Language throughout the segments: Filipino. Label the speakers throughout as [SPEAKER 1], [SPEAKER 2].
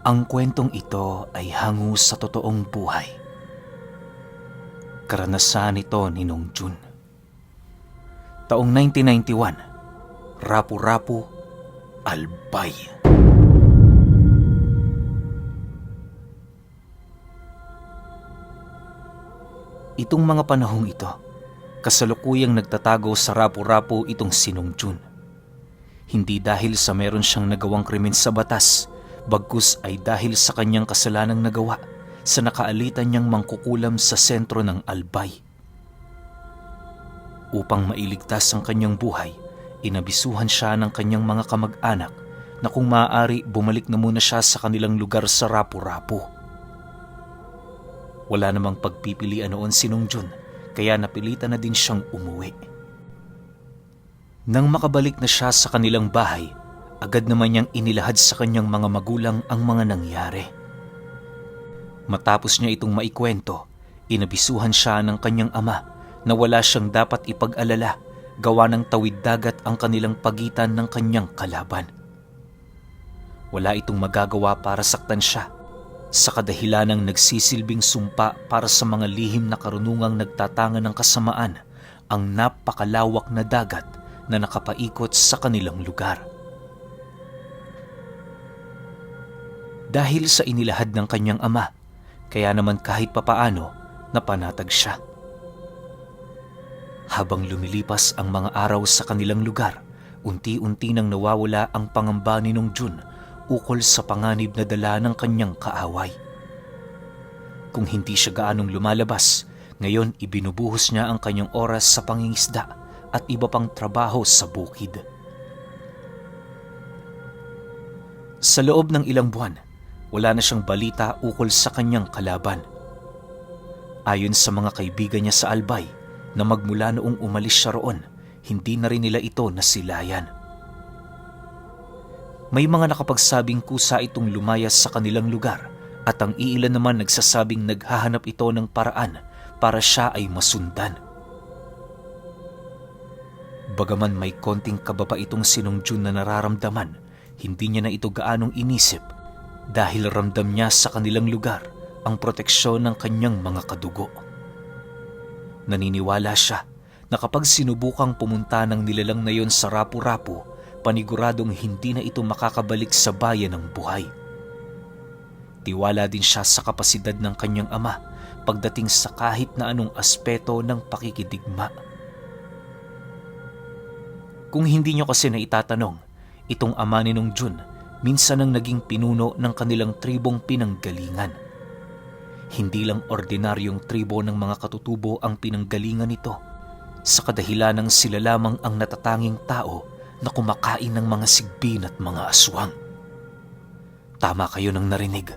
[SPEAKER 1] Ang kwentong ito ay hango sa totoong buhay. Karanasan ito ni Nong Jun. Taong 1991, Rapu-Rapu, Albay. Itong mga panahong ito, kasalukuyang nagtatago sa Rapu-Rapu itong si Nong Jun. Hindi dahil sa meron siyang nagawang krimen sa batas, bagkus ay dahil sa kanyang kasalanang nagawa sa nakaalitan niyang mangkukulam sa sentro ng Albay. Upang mailigtas ang kanyang buhay, inabisuhan siya ng kanyang mga kamag-anak na kung maaari bumalik na muna siya sa kanilang lugar sa Rapu-Rapu. Wala namang pagpipilian noon si Nong Jun, kaya napilitan na din siyang umuwi. Nang makabalik na siya sa kanilang bahay, agad naman niyang inilahad sa kanyang mga magulang ang mga nangyari. Matapos niya itong maikwento, inabisuhan siya ng kanyang ama na wala siyang dapat ipag-alala gawa ng tawid dagat ang kanilang pagitan ng kanyang kalaban. Wala itong magagawa para saktan siya sa kadahilanang nagsisilbing sumpa para sa mga lihim na karunungang nagtatanga ng kasamaan ang napakalawak na dagat na nakapaikot sa kanilang lugar. Dahil sa inilahad ng kanyang ama, kaya naman kahit papaano napanatag siya. Habang lumilipas ang mga araw sa kanilang lugar, unti-unti nang nawawala ang pangamba ni Nong Jun ukol sa panganib na dala ng kanyang kaaway. Kung hindi siya gaanong lumalabas, ngayon ibinubuhos niya ang kanyang oras sa pangingisda at iba pang trabaho sa bukid. Sa loob ng ilang buwan, wala na siyang balita ukol sa kanyang kalaban. Ayon sa mga kaibigan niya sa Albay, na magmula noong umalis siya roon, hindi na rin nila ito nasilayan. May mga nakapagsabing kusa itong lumayas sa kanilang lugar at ang iilan naman nagsasabing naghahanap ito ng paraan para siya ay masundan. Bagaman may konting kababa itong si Nong Jun na nararamdaman, hindi niya na ito gaanong inisip dahil ramdam niya sa kanilang lugar ang proteksyon ng kanyang mga kadugo. Naniniwala siya na kapag sinubukang pumunta ng nilalang na yon sa Rapu-Rapu, paniguradong hindi na ito makakabalik sa bayan ng buhay. Tiwala din siya sa kapasidad ng kanyang ama pagdating sa kahit na anong aspeto ng pakikidigma. Kung hindi niyo kasi na itatanong, itong ama ni Nong Jun minsan ang naging pinuno ng kanilang tribong pinanggalingan. Hindi lang ordinaryong tribo ng mga katutubo ang pinanggalingan nito, sa kadahilanang sila lamang ang natatanging tao na kumakain ng mga sigbin at mga aswang. Tama kayo nang narinig,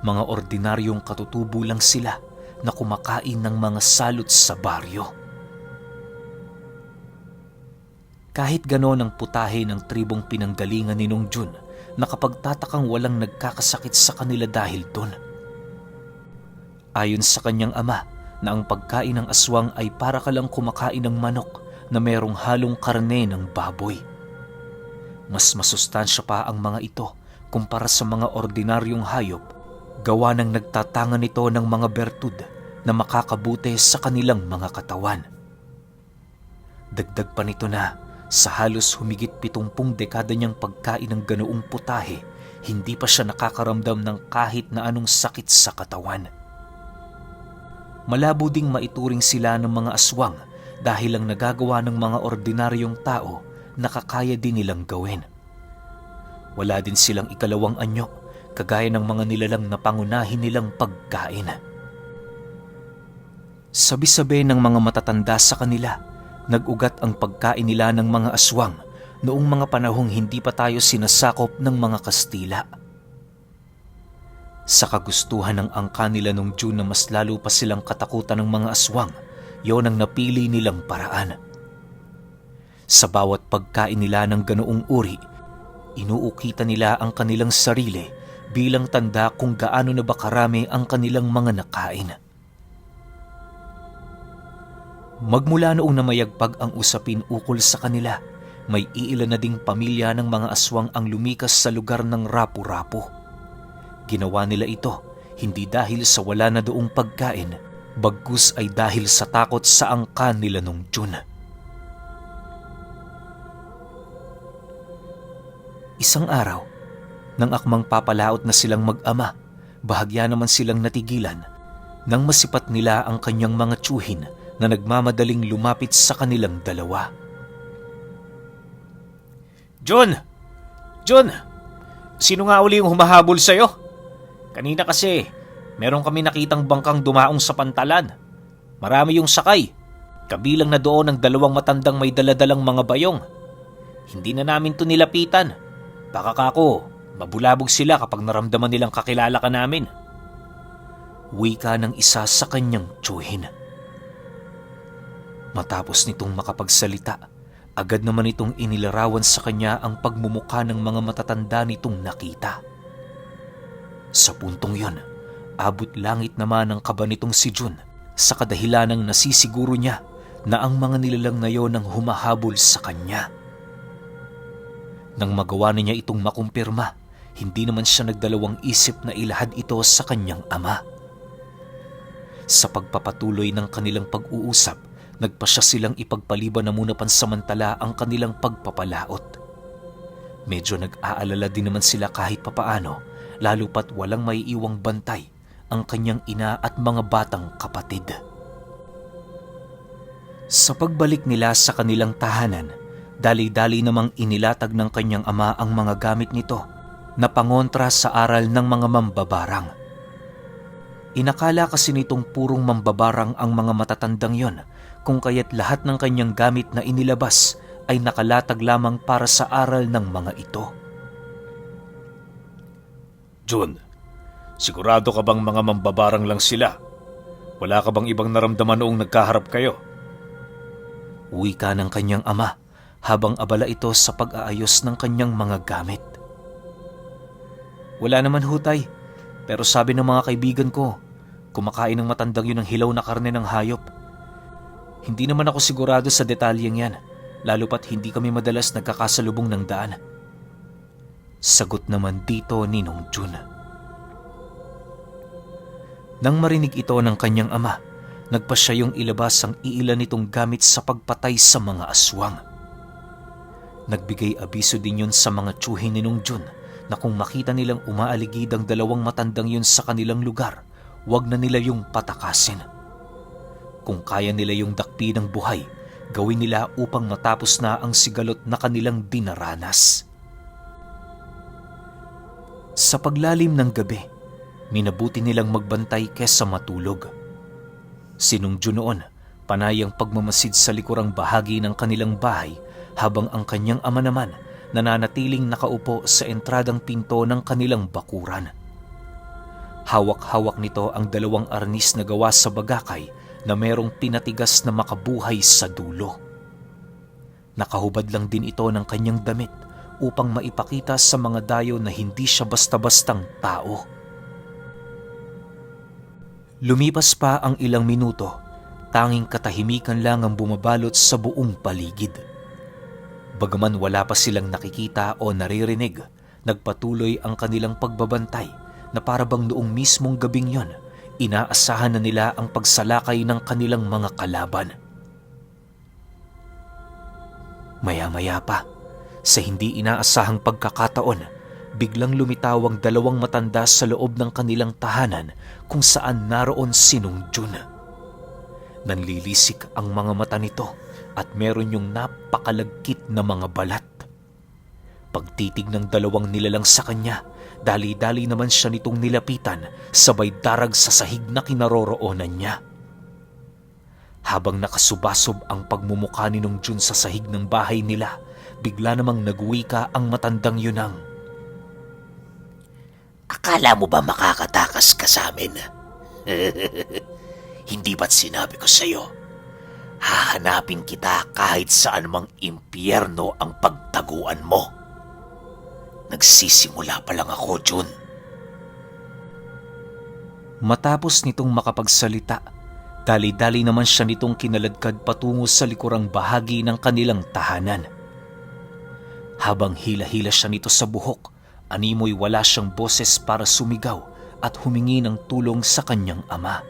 [SPEAKER 1] mga ordinaryong katutubo lang sila na kumakain ng mga salot sa baryo. Kahit gano'n ang putahe ng tribong pinanggalingan ni Nong Jun, nakapagtatakang walang nagkakasakit sa kanila dahil doon. Ayon sa kanyang ama na ang pagkain ng aswang ay para ka lang kumakain ng manok na merong halong karne ng baboy. Mas masustansya pa ang mga ito kumpara sa mga ordinaryong hayop, gawa ng nagtatangan nito ng mga bertud na makakabuti sa kanilang mga katawan. Dagdag pa nito na sa halos humigit 70 dekada niyang pagkain ng ganoong putahe, hindi pa siya nakakaramdam ng kahit na anong sakit sa katawan. Malabo ding maituring sila ng mga aswang dahil ang nagagawa ng mga ordinaryong tao nakakaya din nilang gawin. Wala din silang ikalawang anyo, kagaya ng mga nilalang na pangunahin nilang pagkain. Sabi-sabi ng mga matatanda sa kanila, nag-ugat ang pagkain nila ng mga aswang noong mga panahong hindi pa tayo sinasakop ng mga Kastila. Sa kagustuhan ng angka nila Nong Jun na mas lalo pa silang katakutan ng mga aswang, yon ang napili nilang paraan. Sa bawat pagkain nila ng ganoong uri, inuukita nila ang kanilang sarili bilang tanda kung gaano na ba karami ang kanilang mga nakain. Magmula noong namayagpag ang usapin ukol sa kanila, may iilan na ding pamilya ng mga aswang ang lumikas sa lugar ng Rapu-Rapu. Ginawa nila ito hindi dahil sa wala na doong pagkain, bagkus ay dahil sa takot sa angkan nila nung June. Isang araw, nang akmang papalaot na silang mag-ama, bahagya naman silang natigilan nang masipat nila ang kanyang mga tiyuhin na nagmamadaling lumapit sa kanilang dalawa. John! John! Sino nga uli yung humahabol sa'yo? Kanina kasi, meron kami nakitang bangkang dumaong sa pantalan. Marami yung sakay. Kabilang na doon ang 2 matandang may daladalang mga bayong. Hindi na namin to nilapitan. Baka kako, mabulabog sila kapag naramdaman nilang kakilala ka namin. Wika ng isa sa kanyang tiyuhin. Matapos nitong makapagsalita, agad naman itong inilarawan sa kanya ang pagmumukha ng mga matatanda nitong nakita. Sa puntong yon, abot langit naman ang kaba nitong si June sa kadahilanang nasisiguro niya na ang mga nilalang na yon ang humahabol sa kanya. Nang magawa na niya itong makumpirma, hindi naman siya nagdalawang isip na ilahad ito sa kanyang ama. Sa pagpapatuloy ng kanilang pag-uusap, nagpasya silang ipagpaliban na muna pansamantala ang kanilang pagpapalaot. Medyo nag-aalala din naman sila kahit papaano, lalo pat walang maiiwang bantay ang kanyang ina at mga batang kapatid. Sa pagbalik nila sa kanilang tahanan, dali-dali namang inilatag ng kanyang ama ang mga gamit nito na pangontra sa aral ng mga mambabarang. Inakala kasi nitong purong mambabarang ang mga matatandang yon, kung kaya't lahat ng kanyang gamit na inilabas ay nakalatag lamang para sa aral ng mga ito. June, sigurado ka bang mga mambabarang lang sila? Wala ka bang ibang naramdaman noong nagkaharap kayo? Wika ng kanyang ama habang abala ito sa pag-aayos ng kanyang mga gamit. Wala naman hutay, pero sabi ng mga kaibigan ko, kumakain ng matandang yun ng hilaw na karne ng hayop. Hindi naman ako sigurado sa detalyeng yan, lalo pat hindi kami madalas nagkakasalubong ng daan. Sagot naman dito ni Nong June. Nang marinig ito ng kanyang ama, nagpasya yung ilabas ang iilan nitong gamit sa pagpatay sa mga aswang. Nagbigay abiso din yun sa mga tiyuhin ni Nong June na kung makita nilang umaaligid ang 2 matandang yun sa kanilang lugar, wag na nila yung patakasin. Kung kaya nila yung dakpi ng buhay, gawin nila upang matapos na ang sigalot na kanilang dinaranas. Sa paglalim ng gabi, minabuti nilang magbantay kesa matulog. Si Nong June noon, panay ang pagmamasid sa likurang bahagi ng kanilang bahay habang ang kanyang ama naman nananatiling nakaupo sa entradang pinto ng kanilang bakuran. Hawak-hawak nito ang 2 arnis na gawa sa bagakay na merong pinatigas na makabuhay sa dulo. Nakahubad lang din ito ng kanyang damit upang maipakita sa mga dayo na hindi siya basta-bastang tao. Lumipas pa ang ilang minuto, tanging katahimikan lang ang bumabalot sa buong paligid. Bagaman wala pa silang nakikita o naririnig, nagpatuloy ang kanilang pagbabantay na parabang noong mismong gabing yon, inaasahan na nila ang pagsalakay ng kanilang mga kalaban. Maya-maya pa, sa hindi inaasahang pagkakataon, biglang lumitaw ang 2 matanda sa loob ng kanilang tahanan kung saan naroon si Nong June. Nanlilisik ang mga mata nito at meron yung napakalagkit na mga balat. Pagtitig ng 2 nilalang sa kanya, dali-dali naman siya nitong nilapitan, sabay darag sa sahig na kinaroroonan niya. Habang nakasubasob ang pagmumukha ni Nong June sa sahig ng bahay nila, bigla namang nagwika ang matandang yunang,
[SPEAKER 2] Akala mo ba makakatakas ka sa amin? Hindi ba't sinabi ko sa'yo? Hahanapin kita kahit saan mang impyerno ang pagtaguan mo. Nagsisimula pa lang ako, June.
[SPEAKER 1] Matapos nitong makapagsalita, dali-dali naman siya nitong kinaladkad patungo sa likurang bahagi ng kanilang tahanan. Habang hila-hila siya nito sa buhok, animoy wala siyang boses para sumigaw at humingi ng tulong sa kanyang ama.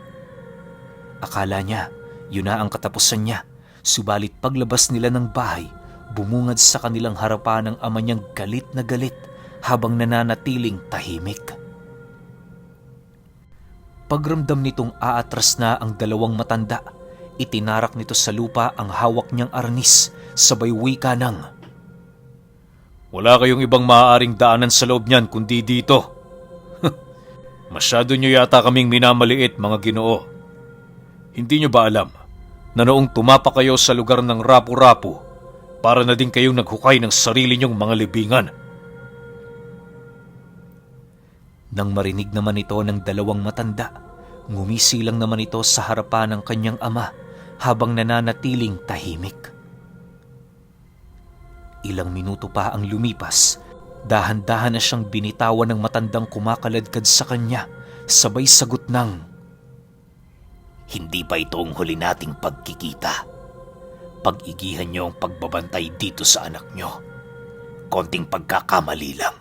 [SPEAKER 1] Akala niya, yun na ang katapusan niya, subalit paglabas nila ng bahay, bumungad sa kanilang harapan ang ama niyang galit na galit habang nananatiling tahimik. Pagramdam nitong aatras na ang dalawang matanda, itinarak nito sa lupa ang hawak niyang arnis, sabay wika ng, "Wala kayong ibang maaaring daanan sa loob niyan kundi dito. Masyado niyo yata kaming minamaliit, mga Ginoo. Hindi niyo ba alam na noong tumapa kayo sa lugar ng Rapu-Rapu, para na din kayong naghukay ng sarili niyong mga libingan?" Nang marinig naman ito ng dalawang matanda, ngumisi lang naman ito sa harapan ng kanyang ama habang nananatiling tahimik. Ilang minuto pa ang lumipas, dahan-dahan na siyang binitawan ng matandang kumakaladkad sa kanya, sabay sagot ng,
[SPEAKER 2] Hindi pa ito ang huli nating pagkikita. Pag-igihan niyo ang pagbabantay dito sa anak niyo. Konting pagkakamali lang.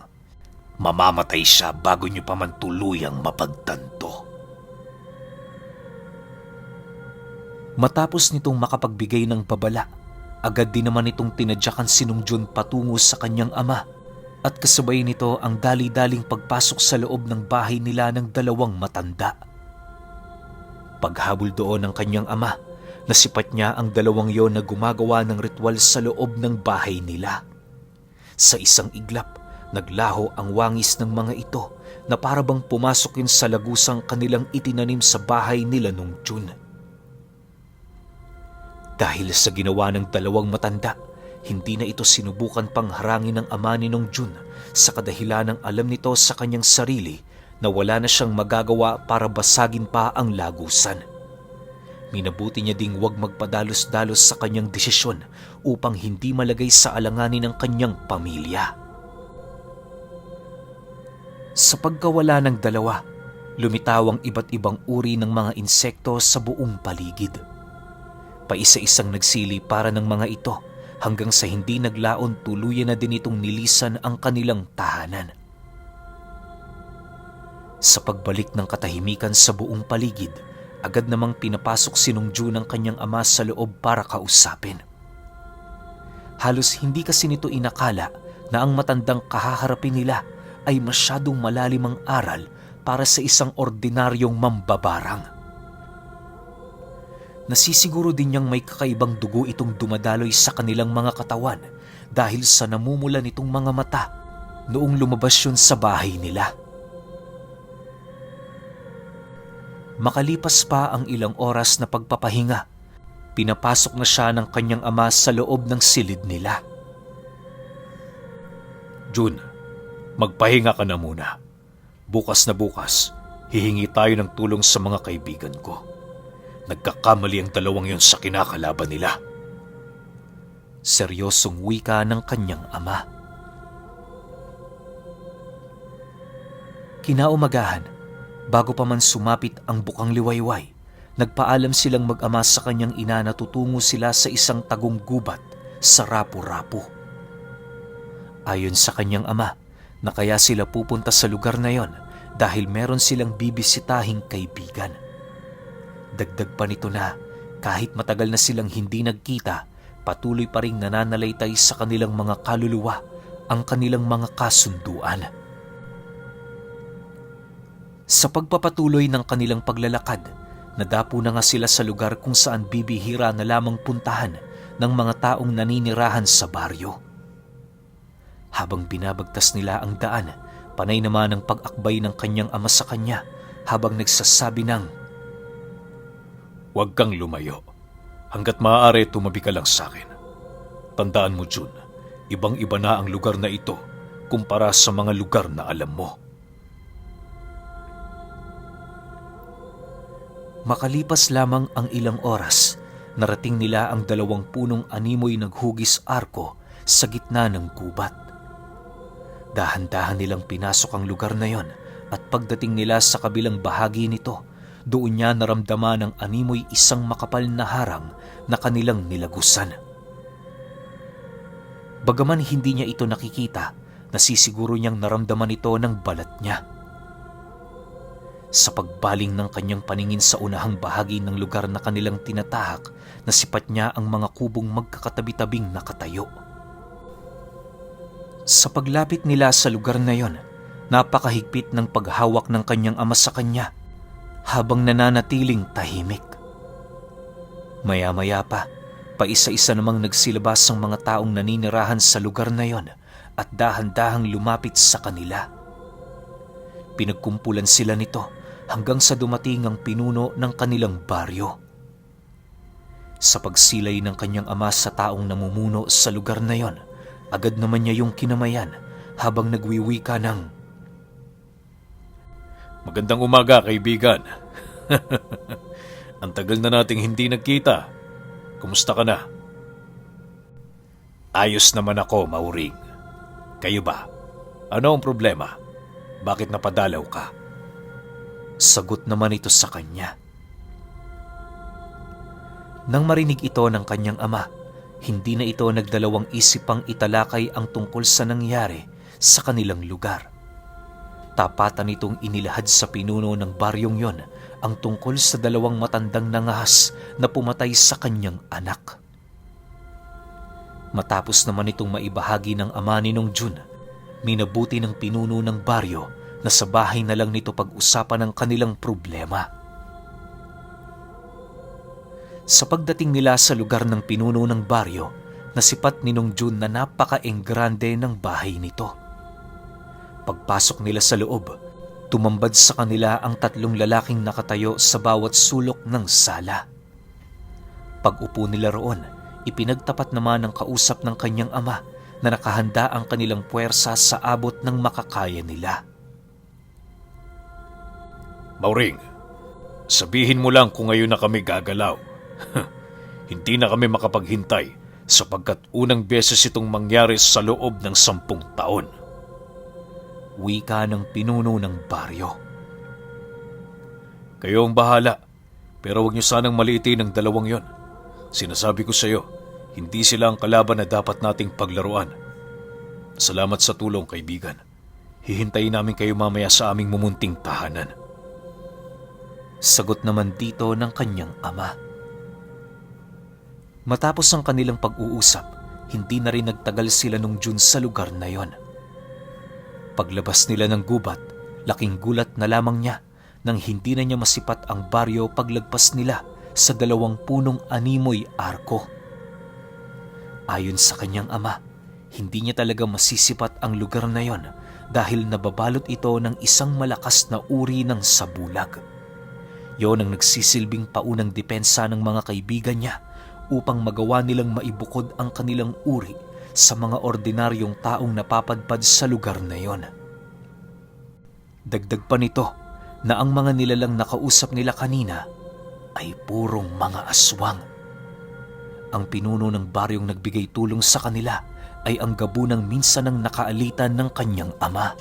[SPEAKER 2] Mamamatay siya bago niyo pa man tuluyang mapagtanto.
[SPEAKER 1] Matapos nitong makapagbigay ng babala, agad din naman itong tinadyakan si Nung Jun patungo sa kanyang ama at kasabay nito ang dali-daling pagpasok sa loob ng bahay nila ng dalawang matanda. Paghabol doon ng kanyang ama, nasipat niya ang dalawang yon na gumagawa ng ritual sa loob ng bahay nila. Sa isang iglap, naglaho ang wangis ng mga ito na parabang pumasok yun sa lagusang kanilang itinanim sa bahay nila Nung Jun. Dahil sa ginawa ng dalawang matanda, hindi na ito sinubukan pang harangin ng ama ni Nung Jun sa kadahilan ng alam nito sa kanyang sarili na wala na siyang magagawa para basagin pa ang lagusan. Minabuti niya ding huwag magpadalos-dalos sa kanyang desisyon upang hindi malagay sa alanganin ng kanyang pamilya. Sa pagkawala ng dalawa, lumitaw ang iba't ibang uri ng mga insekto sa buong paligid. Paisa-isang nagsili para ng mga ito hanggang sa hindi naglaon tuluyan na din itong nilisan ang kanilang tahanan. Sa pagbalik ng katahimikan sa buong paligid, agad namang pinapasok si Nung Jun ng kanyang ama sa loob para kausapin. Halos hindi kasi nito inakala na ang matandang kahaharapin nila ay masyadong malalim ang aral para sa isang ordinaryong mambabarang. Nasisiguro din niyang may kakaibang dugo itong dumadaloy sa kanilang mga katawan dahil sa namumula nitong mga mata noong lumabas yun sa bahay nila. Makalipas pa ang ilang oras na pagpapahinga, pinapasok na siya ng kanyang ama sa loob ng silid nila.
[SPEAKER 3] "Jun, magpahinga ka na muna. Bukas na bukas, hihingi tayo ng tulong sa mga kaibigan ko. Nagkakamali ang dalawang yon sa kinakalaban nila."
[SPEAKER 1] Seryosong wika ng kanyang ama. Kinaumagahan, bago pa man sumapit ang bukang liwayway, nagpaalam silang mag-ama sa kanyang ina na tutungo sila sa isang tagong gubat sa Rapu-Rapu. Ayon sa kanyang ama, na kaya sila pupunta sa lugar na yon dahil meron silang bibisitahing kaibigan. Dagdag pa nito na kahit matagal na silang hindi nagkita, patuloy pa ring nananalaytay sa kanilang mga kaluluwa ang kanilang mga kasunduan. Sa pagpapatuloy ng kanilang paglalakad, nadapo na nga sila sa lugar kung saan bibihira na lamang puntahan ng mga taong naninirahan sa baryo. Habang binabagtas nila ang daan, panay naman ang pag-akbay ng kanyang ama sa kanya habang nagsasabi ng,
[SPEAKER 3] "Huwag kang lumayo. Hanggat maaari, tumabi ka lang sa akin. Tandaan mo, Jun, ibang-iba na ang lugar na ito kumpara sa mga lugar na alam mo."
[SPEAKER 1] Makalipas lamang ang ilang oras, narating nila ang 2 punong animoy naghugis arko sa gitna ng gubat. Dahan-dahan nilang pinasok ang lugar na yon at pagdating nila sa kabilang bahagi nito, doon niya naramdaman ng animoy isang makapal na harang na kanilang nilagusan. Bagaman hindi niya ito nakikita, nasisiguro niyang naramdaman ito ng balat niya. Sa pagbaling ng kanyang paningin sa unahang bahagi ng lugar na kanilang tinatahak, nasipat niya ang mga kubong magkakatabi-tabing nakatayo. Sa paglapit nila sa lugar na yon, napakahigpit ng paghawak ng kanyang ama sa kanya habang nananatiling tahimik. Maya-maya pa, paisa-isa namang nagsilabas ang mga taong naninirahan sa lugar na yon at dahan-dahang lumapit sa kanila. Pinagkumpulan sila nito hanggang sa dumating ang pinuno ng kanilang baryo. Sa pagsilay ng kanyang ama sa taong namumuno sa lugar na yon, agad naman niya yung kinamayan habang nagwiwika ng,
[SPEAKER 3] Magandang umaga, kaibigan. Ang tagal na nating hindi nagkita. Kumusta ka na? Ayos naman ako, Mauring. Kayo ba? Ano ang problema? Bakit napadalaw ka?
[SPEAKER 1] Sagot naman ito sa kanya. Nang marinig ito ng kanyang ama, hindi na ito nagdalawang isip pang italakay ang tungkol sa nangyari sa kanilang lugar. Tapatan itong inilahad sa pinuno ng baryong yon ang tungkol sa dalawang matandang nangahas na pumatay sa kanyang anak. Matapos naman itong maibahagi ng ama ni Nong Jun, minabuti ng pinuno ng baryo na sa bahay na lang nito pag-usapan ang kanilang problema. Sa pagdating nila sa lugar ng pinuno ng baryo, nasipat ni Nong Jun na napaka-enggrande ng bahay nito. Pagpasok nila sa loob, tumambad sa kanila ang tatlong lalaking nakatayo sa bawat sulok ng sala. Pag-upo nila roon, ipinagtapat naman ng kausap ng kanyang ama na nakahanda ang kanilang puwersa sa abot ng makakaya nila.
[SPEAKER 3] Mauring, sabihin mo lang kung ngayon na kami gagalaw. Hindi na kami makapaghintay sapagkat unang beses itong mangyari sa loob ng 10 taon.
[SPEAKER 1] Wika ng pinuno ng baryo.
[SPEAKER 3] Kayo ang bahala, pero huwag niyo sanang maliitin ang dalawang yon. Sinasabi ko sa iyo, hindi sila ang kalaban na dapat nating paglaruan. Salamat sa tulong, kaibigan. Hihintayin namin kayo mamaya sa aming mumunting tahanan.
[SPEAKER 1] Sagot naman dito ng kanyang ama. Matapos ang kanilang pag-uusap, hindi na rin nagtagal sila Nong Jun sa lugar na yon. Paglabas nila ng gubat, laking gulat na lamang niya nang hindi na niya masipat ang baryo paglagpas nila sa 2 punong animoy arko. Ayon sa kanyang ama, hindi niya talaga masisipat ang lugar na yon dahil nababalot ito ng isang malakas na uri ng sabulag. Yon ang nagsisilbing paunang depensa ng mga kaibigan niya upang magawa nilang maibukod ang kanilang uri sa mga ordinaryong taong napapadpad sa lugar na yon. Dagdag pa nito na ang mga nilalang nakausap nila kanina ay purong mga aswang. Ang pinuno ng baryong nagbigay tulong sa kanila ay ang gabunang minsan ng nakaalitan ng kanyang ama.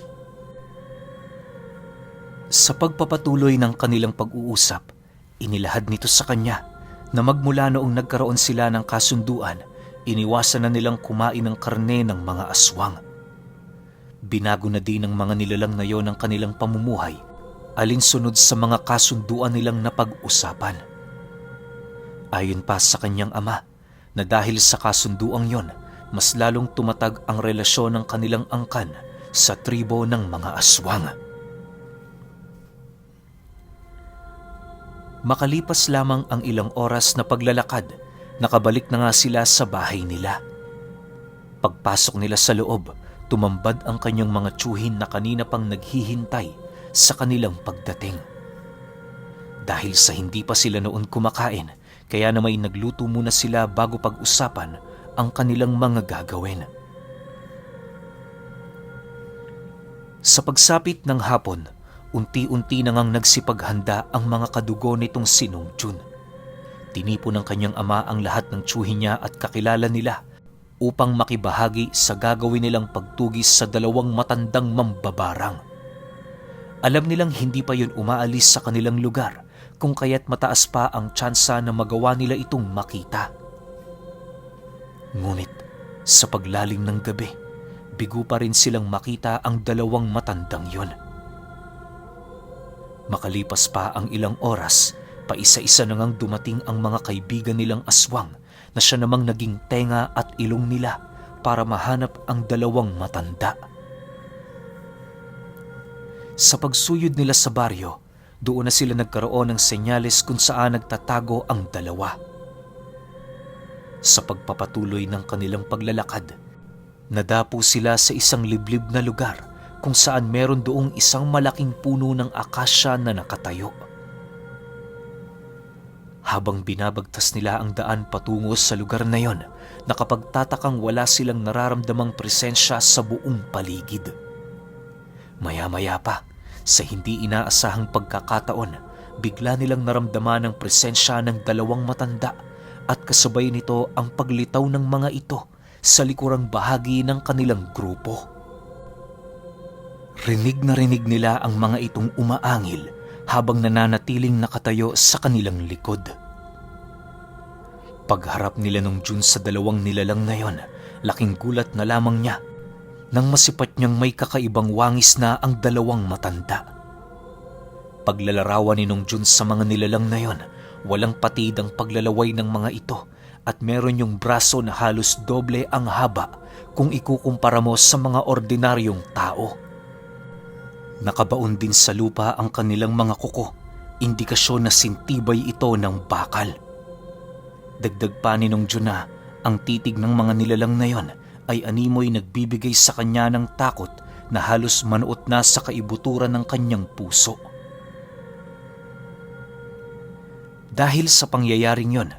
[SPEAKER 1] Sa pagpapatuloy ng kanilang pag-uusap, inilahad nito sa kanya na magmula noong nagkaroon sila ng kasunduan, iniwasan na nilang kumain ng karne ng mga aswang. Binago na din ng mga nilalang na yon ang kanilang pamumuhay, alinsunod sa mga kasunduan nilang napag-usapan. Ayon pa sa kanyang ama, na dahil sa kasunduang yon, mas lalong tumatag ang relasyon ng kanilang angkan sa tribo ng mga aswang. Makalipas lamang ang ilang oras na paglalakad, nakabalik na nga sila sa bahay nila. Pagpasok nila sa loob, tumambad ang kanyang mga tiyuhin na kanina pang naghihintay sa kanilang pagdating. Dahil sa hindi pa sila noon kumakain, kaya na may nagluto muna sila bago pag-usapan ang kanilang mga gagawin. Sa pagsapit ng hapon, unti-unti na ngang nagsipaghanda ang mga kadugo nitong si Nong Jun. Tinipon ng kanyang ama ang lahat ng tiyuhin niya at kakilala nila upang makibahagi sa gagawin nilang pagtugis sa 2 matandang mambabarang. Alam nilang hindi pa yun umaalis sa kanilang lugar, kung kaya't mataas pa ang tsansa na magawa nila itong makita. Ngunit sa paglalim ng gabi, bigo pa rin silang makita ang dalawang matandang yon. Makalipas pa ang ilang oras, paisa-isa na ngang dumating ang mga kaibigan nilang aswang na siya namang naging tenga at ilong nila para mahanap ang dalawang matanda. Sa pagsuyod nila sa baryo, doon na sila nagkaroon ng senyales kung saan nagtatago ang dalawa. Sa pagpapatuloy ng kanilang paglalakad, nadapo sila sa isang liblib na lugar kung saan meron doong isang malaking puno ng akasya na nakatayo. Habang binabagtas nila ang daan patungo sa lugar na yon, nakapagtatakang wala silang nararamdamang presensya sa buong paligid. Maya-maya pa, sa hindi inaasahang pagkakataon, bigla nilang naramdaman ang presensya ng dalawang matanda at kasabay nito ang paglitaw ng mga ito sa likurang bahagi ng kanilang grupo. Rinig na rinig nila ang mga itong umaangil habang nananatiling nakatayo sa kanilang likod. Pagharap nila nung June sa dalawang nilalang na yon, laking gulat na lamang niya nang masipat niyang may kakaibang wangis na ang dalawang matanda. Paglalarawan ni Nong Jun sa mga nilalang na yon, walang patid ang paglalaway ng mga ito at meron yung braso na halos doble ang haba kung ikukumpara mo sa mga ordinaryong tao. Nakabaon din sa lupa ang kanilang mga kuko, indikasyon na sintibay ito ng bakal. Dagdag pa ni Nong Jun na ang titig ng mga nilalang na yon ay animoy nagbibigay sa kanya ng takot na halos manuot na sa kaibuturan ng kanyang puso. Dahil sa pangyayaring yon,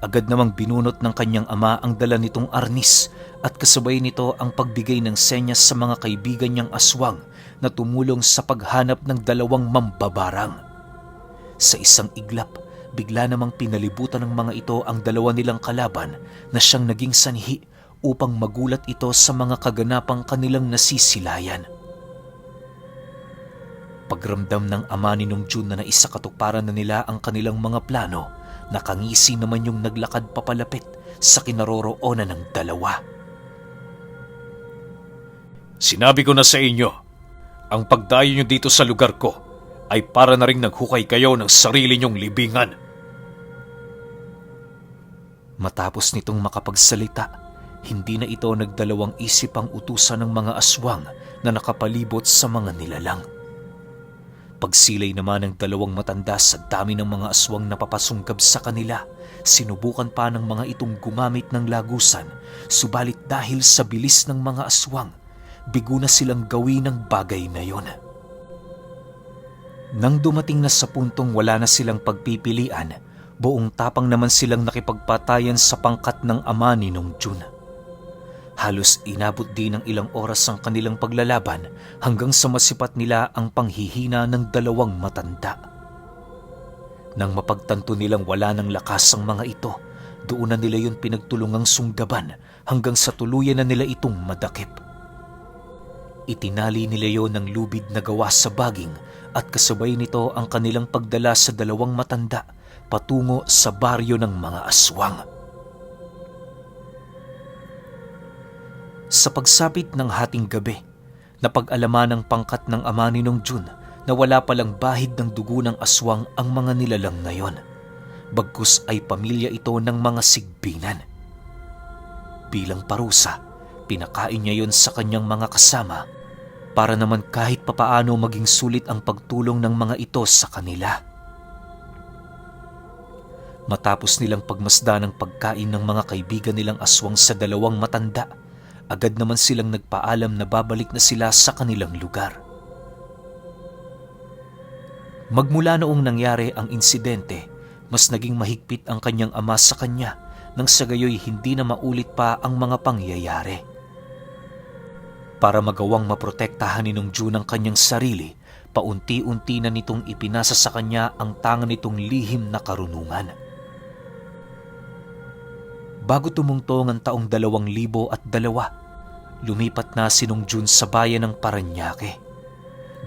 [SPEAKER 1] agad namang binunot ng kanyang ama ang dala nitong arnis at kasabay nito ang pagbigay ng senyas sa mga kaibigan niyang aswang na tumulong sa paghanap ng dalawang mambabarang. Sa isang iglap, bigla namang pinalibutan ng mga ito ang dalawa nilang kalaban na siyang naging sanhi upang magulat ito sa mga kaganapang kanilang nasisilayan. Pagramdam ng ama ni Nong Jun na naisakatuparan na nila ang kanilang mga plano, nakangisi naman yung naglakad papalapit sa kinaroroonan ng dalawa.
[SPEAKER 3] Sinabi ko na sa inyo, ang pagdayo nyo dito sa lugar ko ay para na ring naghukay kayo ng sarili nyong libingan.
[SPEAKER 1] Matapos nitong makapagsalita, hindi na ito nagdalawang isip ang utusan ng mga aswang na nakapalibot sa mga nilalang. Pagsilay naman ng dalawang matanda sa dami ng mga aswang na papasunggab sa kanila, sinubukan pa ng mga itong gumamit ng lagusan, subalit dahil sa bilis ng mga aswang, bigo na silang gawin ng bagay na yon. Nang dumating na sa puntong wala na silang pagpipilian, buong tapang naman silang nakipagpatayan sa pangkat ng ama ni Nong Jun. Halos inabot din ng ilang oras ang kanilang paglalaban hanggang sa masipat nila ang panghihina ng dalawang matanda. Nang mapagtanto nilang wala ng lakas ang mga ito, doon na nila yun pinagtulungang sunggaban hanggang sa tuluyan na nila itong madakip. Itinali nila yon ng lubid na gawa sa baging at kasabay nito ang kanilang pagdala sa dalawang matanda patungo sa baryo ng mga aswang. Sa pagsapit ng hating gabi, napag-alaman ng pangkat ng ama ni Nong Jun na wala palang bahid ng dugo ng aswang ang mga nilalang na yon. Bagkus ay pamilya ito ng mga sigbinan. Bilang parusa, pinakain niya yon sa kanyang mga kasama para naman kahit papaano maging sulit ang pagtulong ng mga ito sa kanila. Matapos nilang pagmasdan ng pagkain ng mga kaibigan nilang aswang sa dalawang matanda, agad naman silang nagpaalam na babalik na sila sa kanilang lugar. Magmula noong nangyari ang insidente, mas naging mahigpit ang kanyang ama sa kanya nang sa gayoy hindi na maulit pa ang mga pangyayari. Para magawang maprotektahan ni Nong Jun ang kanyang sarili, paunti-unti na nitong ipinasa sa kanya ang tangan nitong lihim na karunungan. Bago tumungtong ang taong 2002, lumipat na si Nong Jun sa bayan ng Parañaque.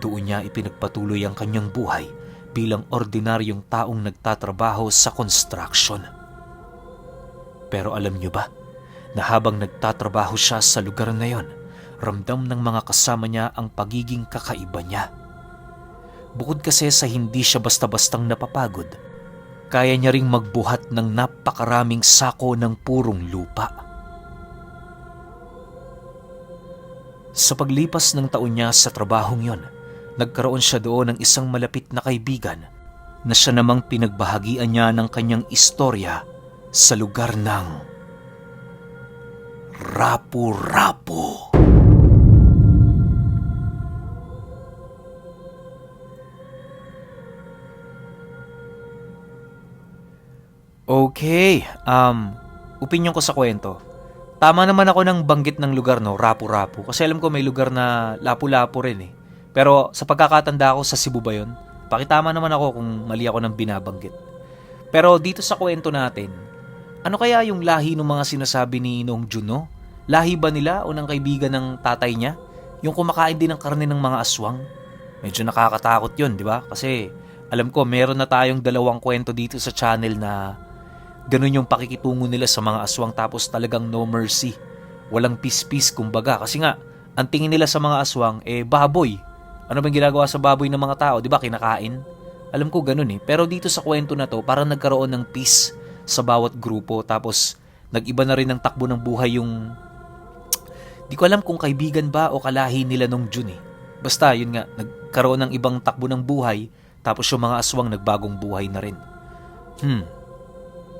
[SPEAKER 1] Doon niya ipinagpatuloy ang kanyang buhay bilang ordinaryong taong nagtatrabaho sa construction. Pero alam niyo ba na habang nagtatrabaho siya sa lugar na yon, Ramdam ng mga kasama niya ang pagiging kakaiba niya. Bukod kasi sa hindi siya basta-bastang napapagod, kaya niya ring magbuhat ng napakaraming sako ng purong lupa. Sa paglipas ng taon niya sa trabahong yon, nagkaroon siya doon ng isang malapit na kaibigan na siya namang pinagbahagian niya ng kanyang istorya sa lugar ng Rapu-Rapu. Okay, opinyon ko sa kwento. Tama naman ako ng banggit ng lugar, no, Rapu-Rapu. Kasi alam ko may lugar na Lapu-Lapu rin eh. Pero sa pagkakatanda ko, sa Cebu ba yun? Pakitama naman ako kung mali ako ng binabanggit. Pero dito sa kwento natin, ano kaya yung lahi ng mga sinasabi ni Nong Juno? Lahi ba nila o ng kaibigan ng tatay niya? Yung kumakain din ng karne ng mga aswang? Medyo nakakatakot yun, di ba? Kasi alam ko meron na tayong dalawang kwento dito sa channel na ganun yung pakikitungo nila sa mga aswang, tapos talagang no mercy. Walang peace-peace kumbaga. Kasi nga, ang tingin nila sa mga aswang, baboy. Ano bang ginagawa sa baboy ng mga tao? Di ba kinakain? Alam ko ganun eh. Pero dito sa kwento na to, parang nagkaroon ng peace sa bawat grupo. Tapos, nag-iba na rin ng takbo ng buhay yung... Di ko alam kung kaibigan ba o kalahi nila nung June eh. Basta, yun nga, nagkaroon ng ibang takbo ng buhay. Tapos yung mga aswang nagbagong buhay na rin.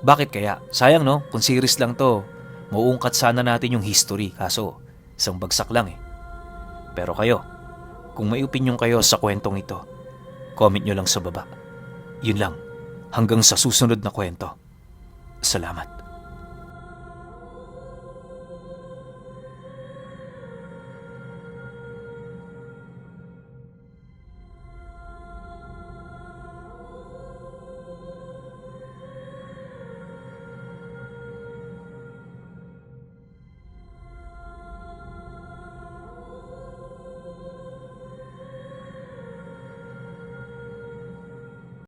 [SPEAKER 1] Bakit kaya? Sayang no? Kung series lang to, mauungkat sana natin yung history. Kaso, isang bagsak lang eh. Pero kayo, kung may opinion kayo sa kwentong ito, comment nyo lang sa baba. Yun lang. Hanggang sa susunod na kwento. Salamat.